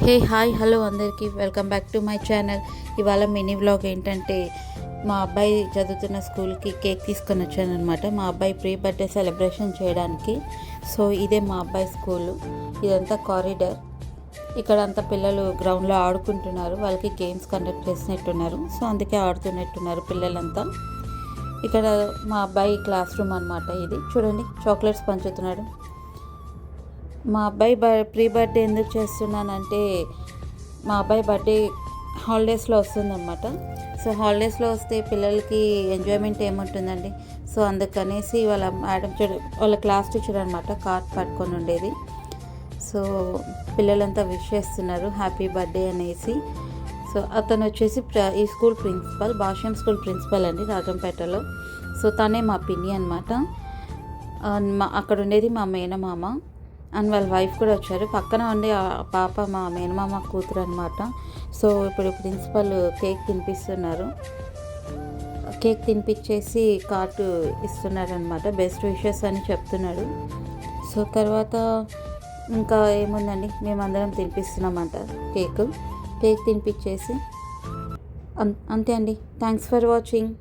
Hi hello అందరికీ welcome back to my channel. ఇవాళ mini vlog ఏంటంటే మా అబ్బాయి చదువుతున్న స్కూల్కి కేక్ తీసుకొని వచ్చాను అనమాట. మా అబ్బాయి ప్రీ బర్త్డే సెలబ్రేషన్ చేయడానికి. సో ఇదే మా అబ్బాయి స్కూలు. ఇదంతా కారిడార్. ఇక్కడ అంతా పిల్లలు గ్రౌండ్లో ఆడుకుంటున్నారు. వాళ్ళకి గేమ్స్ కండక్ట్ చేసినట్టున్నారు. సో అందుకే ఆడుతున్నట్టున్నారు పిల్లలంతా. ఇక్కడ మా అబ్బాయి క్లాస్ రూమ్ అనమాట. ఇది చూడండి, చాక్లెట్స్ పంచుతున్నాడు. మా అబ్బాయి ప్రీ బర్త్డే ఎందుకు చేస్తున్నానంటే మా అబ్బాయి బర్త్డే హాలిడేస్లో వస్తుందన్నమాట. సో హాలిడేస్లో వస్తే పిల్లలకి ఎంజాయ్మెంట్ ఏముంటుందండి. సో అందుకనేసి వాళ్ళ మేడం వాళ్ళ క్లాస్ టీచర్ అనమాట కార్డ్ పట్టుకొని ఉండేది. సో పిల్లలంతా విష్ చేస్తున్నారు హ్యాపీ బర్త్డే అనేసి. సో అతను వచ్చేసి ఈ స్కూల్ ప్రిన్సిపల్, భాష్యం స్కూల్ ప్రిన్సిపల్ అండి, రాజంపేటలో. సో తనే మా పిన్ని అనమాట. అక్కడ ఉండేది మా మేనమామ అండ్ వాళ్ళ వైఫ్ కూడా వచ్చారు. పక్కన ఉండే ఆ పాప మా మేనమామ కూతురు అనమాట. సో ఇప్పుడు ప్రిన్సిపల్ కేక్ తినిపిస్తున్నారు. కేక్ తినిపించేసి కార్డు ఇస్తున్నారనమాట. బెస్ట్ విషెస్ అని చెప్తున్నాడు. సో తర్వాత ఇంకా ఏముందండి, మేమందరం తినిపిస్తున్నామంట కేక్ తినిపించేసి అంతే అండి. Thanks for watching.